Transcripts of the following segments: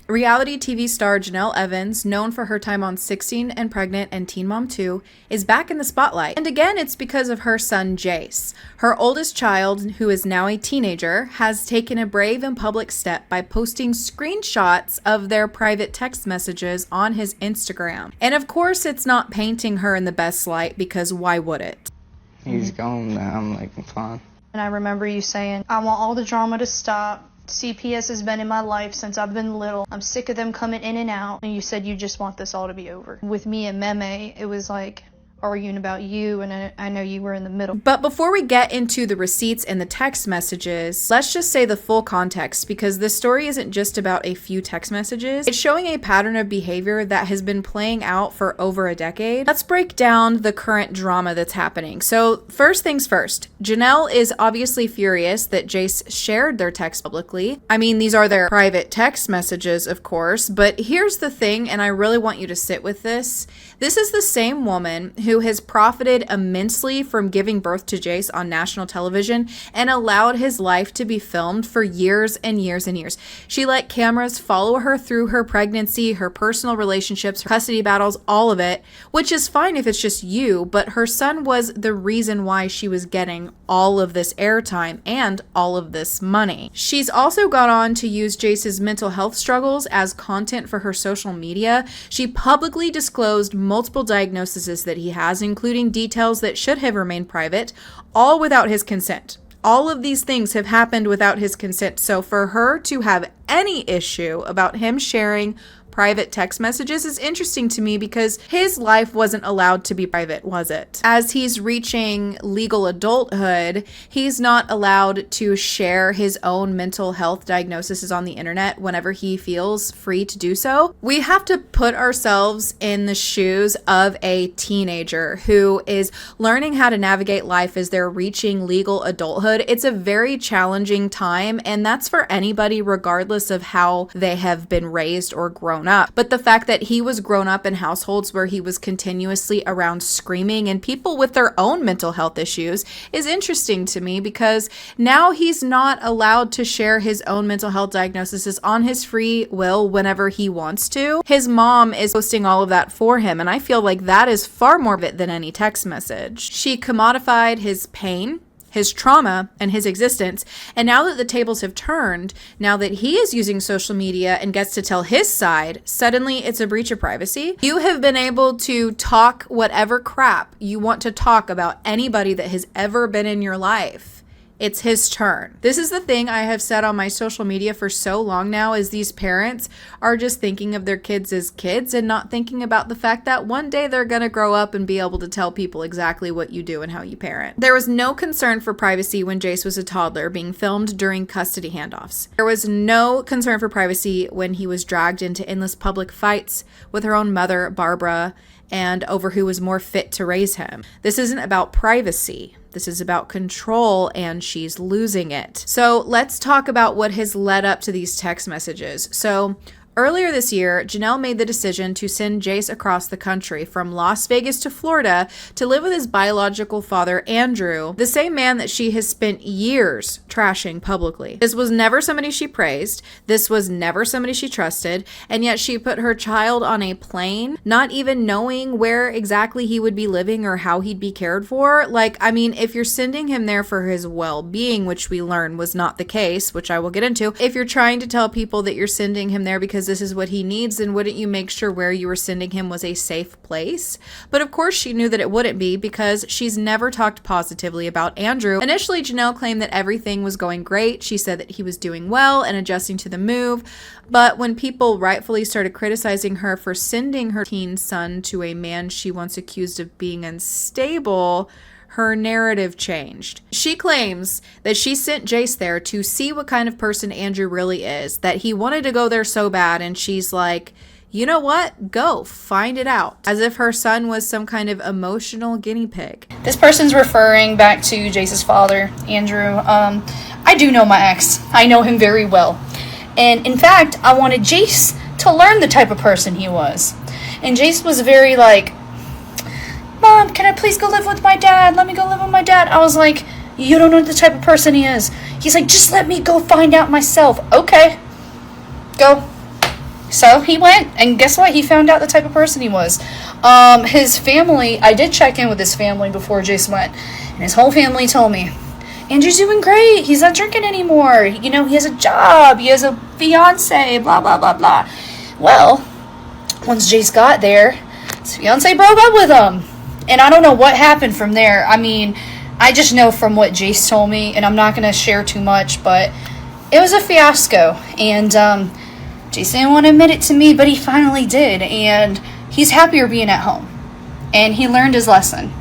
Reality TV star Janelle Evans, known for her time on 16 and Pregnant and Teen Mom 2, is back in the spotlight. And again, it's because of her son Jace. Her oldest child, who is now a teenager, has taken a brave and public step by posting screenshots of their private text messages on his Instagram. And of course, it's not painting her in the best light, because why would it? He's gone now, I'm like, fine. And I remember you saying, I want all the drama to stop. CPS has been in my life since I've been little. I'm sick of them coming in and out. And you said you just want this all to be over. With me and Meme, it was like arguing about you, and I know you were in the middle. But before we get into the receipts and the text messages, let's just say the full context, because this story isn't just about a few text messages. It's showing a pattern of behavior that has been playing out for over a decade. Let's break down the current drama that's happening. So first things first, Janelle is obviously furious that Jace shared their text publicly. I mean, these are their private text messages, of course, but here's the thing, and I really want you to sit with this. This is the same woman who has profited immensely from giving birth to Jace on national television and allowed his life to be filmed for years and years and years. She let cameras follow her through her pregnancy, her personal relationships, her custody battles, all of it, which is fine if it's just you, but her son was the reason why she was getting all of this airtime and all of this money. She's also gone on to use Jace's mental health struggles as content for her social media. She publicly disclosed multiple diagnoses that he has, including details that should have remained private, all without his consent. All of these things have happened without his consent. So for her to have any issue about him sharing private text messages is interesting to me, because his life wasn't allowed to be private, was it? As he's reaching legal adulthood, he's not allowed to share his own mental health diagnoses on the internet whenever he feels free to do so. We have to put ourselves in the shoes of a teenager who is learning how to navigate life as they're reaching legal adulthood. It's a very challenging time, and that's for anybody, regardless of how they have been raised or grown up. But the fact that he was grown up in households where he was continuously around screaming and people with their own mental health issues is interesting to me, because now he's not allowed to share his own mental health diagnoses on his free will whenever he wants to. His mom is posting all of that for him, and I feel like that is far more of it than any text message. She commodified his pain, his trauma, and his existence. And now that the tables have turned, now that he is using social media and gets to tell his side, suddenly it's a breach of privacy. You have been able to talk whatever crap you want to talk about anybody that has ever been in your life. It's his turn. This is the thing I have said on my social media for so long now, is these parents are just thinking of their kids as kids and not thinking about the fact that one day they're going to grow up and be able to tell people exactly what you do and how you parent. There was no concern for privacy when Jace was a toddler being filmed during custody handoffs. There was no concern for privacy when he was dragged into endless public fights with her own mother, Barbara, and over who was more fit to raise him. This isn't about privacy. This is about control, and she's losing it. So let's talk about what has led up to these text messages. So earlier this year, Janelle made the decision to send Jace across the country from Las Vegas to Florida to live with his biological father, Andrew, the same man that she has spent years trashing publicly. This was never somebody she praised. This was never somebody she trusted. And yet she put her child on a plane, not even knowing where exactly he would be living or how he'd be cared for. Like, I mean, if you're sending him there for his well-being, which we learned was not the case, which I will get into, if you're trying to tell people that you're sending him there because this is what he needs, then wouldn't you make sure where you were sending him was a safe place? But of course she knew that it wouldn't be, because she's never talked positively about Andrew. Initially, Janelle claimed that everything was going great. She said that he was doing well and adjusting to the move. But when people rightfully started criticizing her for sending her teen son to a man she once accused of being unstable, her narrative changed. She claims that she sent Jace there to see what kind of person Andrew really is, that he wanted to go there so bad, and she's like, you know what? Go find it out. As if her son was some kind of emotional guinea pig. This person's referring back to Jace's father, Andrew. I do know my ex. I know him very well. And in fact, I wanted Jace to learn the type of person he was. And Jace was very like, Mom, can I please go live with my dad? Let me go live with my dad. I was like, you don't know the type of person he is. He's like, just let me go find out myself. Okay. Go. So he went, and guess what? He found out the type of person he was. His family, I did check in with his family before Jace went, and his whole family told me, Andrew's doing great. He's not drinking anymore. You know, he has a job. He has a fiance, blah, blah, blah, blah. Well, once Jace got there, his fiance broke up with him. And I don't know what happened from there. I mean, I just know from what Jace told me, and I'm not going to share too much, but it was a fiasco. And Jace didn't want to admit it to me, but he finally did. And he's happier being at home. And he learned his lesson.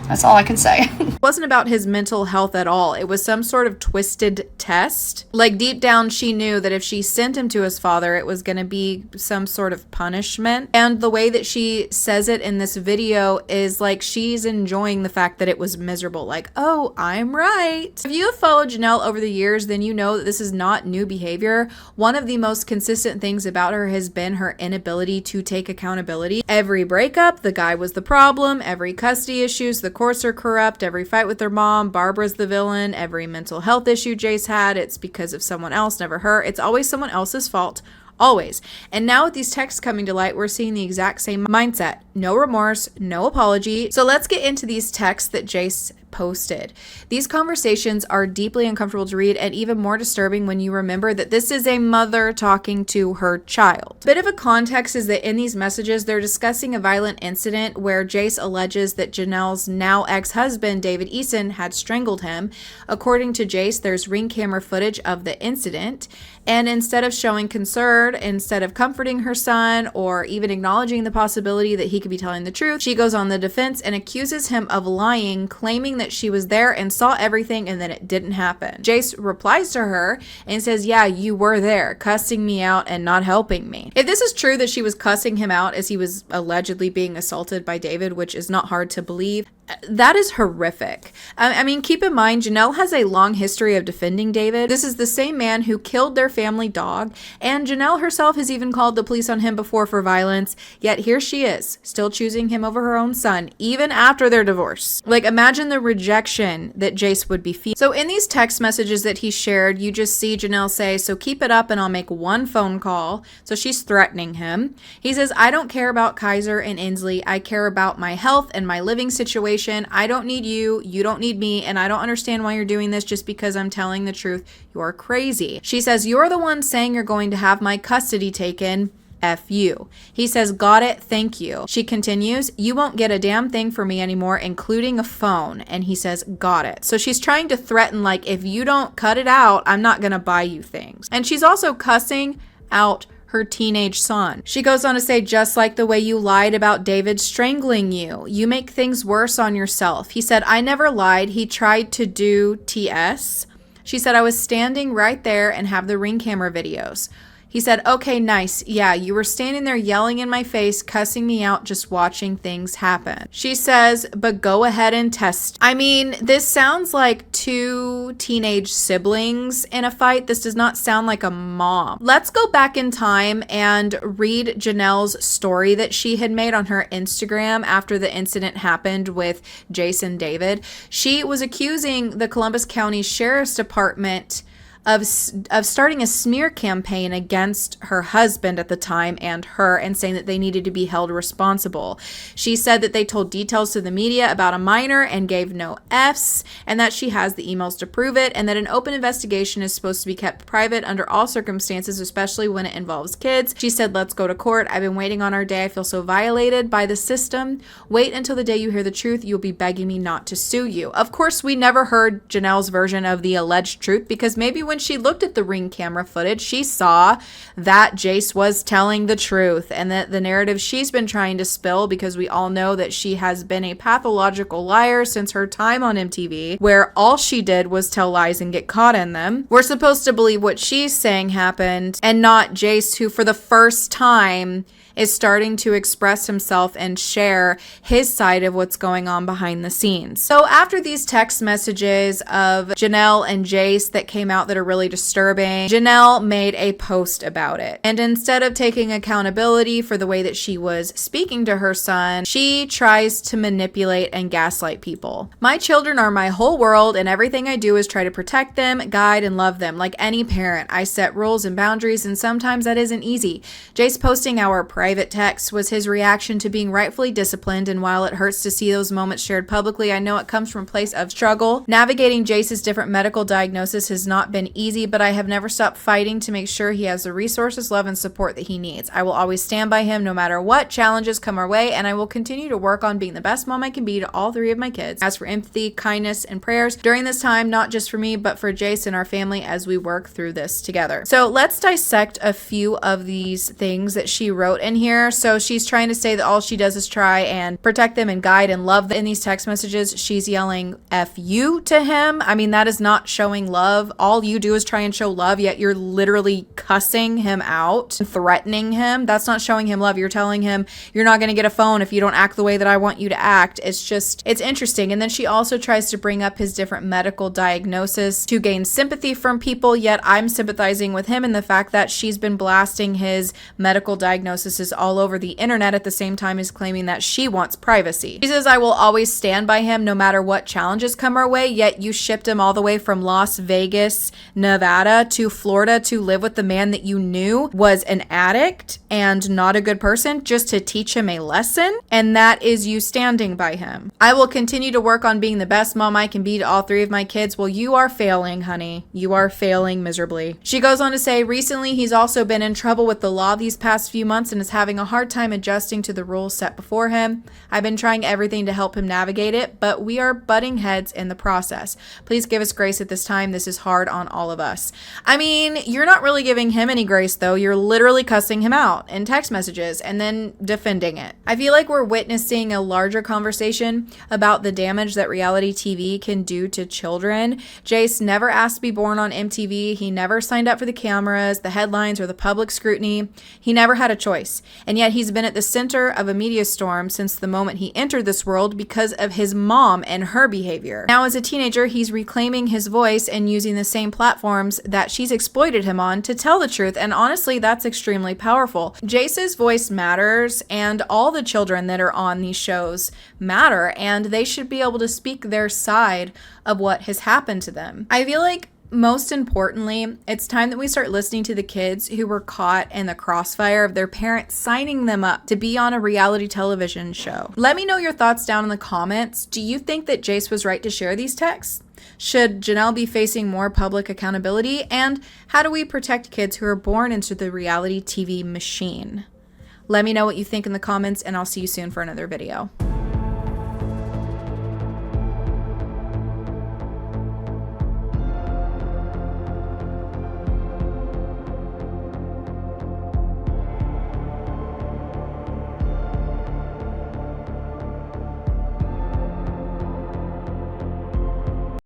That's all I can say. It wasn't about his mental health at all. It was some sort of twisted test. Like, deep down, she knew that if she sent him to his father, it was going to be some sort of punishment. And the way that she says it in this video is like she's enjoying the fact that it was miserable. Like, oh, I'm right. If you have followed Janelle over the years, then you know that this is not new behavior. One of the most consistent things about her has been her inability to take accountability. Every breakup, the guy was the problem. Every custody issues, the courts are corrupt. Every fight with their mom, Barbara's the villain. Every mental health issue Jace had, it's because of someone else, never her. It's always someone else's fault. Always. And now with these texts coming to light, we're seeing the exact same mindset. No remorse, no apology. So let's get into these texts that Jace posted. These conversations are deeply uncomfortable to read and even more disturbing when you remember that this is a mother talking to her child. A bit of a context is that in these messages, they're discussing a violent incident where Jace alleges that Janelle's now ex-husband, David Eason, had strangled him. According to Jace, there's ring camera footage of the incident. And instead of showing concern, instead of comforting her son or even acknowledging the possibility that he could be telling the truth, she goes on the defense and accuses him of lying, claiming that she was there and saw everything and then it didn't happen. Jace replies to her and says, yeah, you were there, cussing me out and not helping me. If this is true that she was cussing him out as he was allegedly being assaulted by David, which is not hard to believe, that is horrific. I mean, keep in mind, Janelle has a long history of defending David. This is the same man who killed their family dog, and Janelle herself has even called the police on him before for violence, yet here she is, still choosing him over her own son, even after their divorce. Like, imagine the rejection that Jace would be feeling. So in these text messages that he shared, you just see Janelle say, so keep it up and I'll make one phone call. So she's threatening him. He says, I don't care about Kaiser and Inslee. I care about my health and my living situation. I don't need you. You don't need me. And I don't understand why you're doing this just because I'm telling the truth. You're crazy. She says, you're the one saying you're going to have my custody taken. F you. He says, got it, thank you. She continues, you won't get a damn thing from me anymore, including a phone. And he says, got it. So she's trying to threaten, like, if you don't cut it out, I'm not going to buy you things. And she's also cussing out her teenage son. She goes on to say, just like the way you lied about David strangling you, you make things worse on yourself. He said, I never lied. He tried to do TS. She said, I was standing right there and have the ring camera videos. He said, okay, nice. Yeah, you were standing there yelling in my face, cussing me out, just watching things happen. She says, but go ahead and test. I mean, this sounds like two teenage siblings in a fight. This does not sound like a mom. Let's go back in time and read Janelle's story that she had made on her Instagram after the incident happened with Jason David. She was accusing the Columbus County Sheriff's Department of starting a smear campaign against her husband at the time and her, and saying that they needed to be held responsible. She said that they told details to the media about a minor and gave no Fs, and that she has the emails to prove it, and that an open investigation is supposed to be kept private under all circumstances, especially when it involves kids. She said, let's go to court. I've been waiting on our day. I feel so violated by the system. Wait until the day you hear the truth. You'll be begging me not to sue you. Of course, we never heard Janelle's version of the alleged truth, because maybe when she looked at the ring camera footage, she saw that Jace was telling the truth, and that the narrative she's been trying to spill, because we all know that she has been a pathological liar since her time on MTV, where all she did was tell lies and get caught in them. We're supposed to believe what she's saying happened and not Jace, who for the first time is starting to express himself and share his side of what's going on behind the scenes. So after these text messages of Janelle and Jace that came out that are really disturbing, Janelle made a post about it. And instead of taking accountability for the way that she was speaking to her son, she tries to manipulate and gaslight people. My children are my whole world, and everything I do is try to protect them, guide, and love them. Like any parent, I set rules and boundaries, and sometimes that isn't easy. Jace posting our private text was his reaction to being rightfully disciplined, and while it hurts to see those moments shared publicly, I know it comes from a place of struggle. Navigating Jace's different medical diagnosis has not been easy, but I have never stopped fighting to make sure he has the resources, love, and support that he needs. I will always stand by him no matter what challenges come our way, and I will continue to work on being the best mom I can be to all three of my kids. As for empathy, kindness, and prayers during this time, not just for me, but for Jace and our family as we work through this together. So let's dissect a few of these things that she wrote in here. So she's trying to say that all she does is try and protect them and guide and love them. In these text messages, she's yelling F you to him. I mean, that is not showing love. All you do is try and show love, yet you're literally cussing him out and threatening him. That's not showing him love. You're telling him you're not going to get a phone if you don't act the way that I want you to act. It's interesting. And then she also tries to bring up his different medical diagnosis to gain sympathy from people, yet I'm sympathizing with him in the fact that she's been blasting his medical diagnoses all over the internet at the same time as claiming that she wants privacy. She says, I will always stand by him no matter what challenges come our way, yet you shipped him all the way from Las Vegas, Nevada to Florida to live with the man that you knew was an addict and not a good person just to teach him a lesson, and that is you standing by him. I will continue to work on being the best mom I can be to all three of my kids. Well, you are failing, honey. You are failing miserably. She goes on to say, recently he's also been in trouble with the law these past few months and is having a hard time adjusting to the rules set before him. I've been trying everything to help him navigate it, but we are butting heads in the process. Please give us grace at this time. This is hard on all of us. I mean, you're not really giving him any grace, though. You're literally cussing him out in text messages and then defending it. I feel like we're witnessing a larger conversation about the damage that reality TV can do to children. Jace never asked to be born on MTV. He never signed up for the cameras, the headlines, or the public scrutiny. He never had a choice. And yet he's been at the center of a media storm since the moment he entered this world because of his mom and her behavior. Now, as a teenager, he's reclaiming his voice and using the same platforms that she's exploited him on to tell the truth. And honestly, that's extremely powerful. Jace's voice matters, and all the children that are on these shows matter, and they should be able to speak their side of what has happened to them. I feel like most importantly, it's time that we start listening to the kids who were caught in the crossfire of their parents signing them up to be on a reality television show. Let me know your thoughts down in the comments. Do you think that Jace was right to share these texts? Should Janelle be facing more public accountability? And how do we protect kids who are born into the reality TV machine? Let me know what you think in the comments, and I'll see you soon for another video.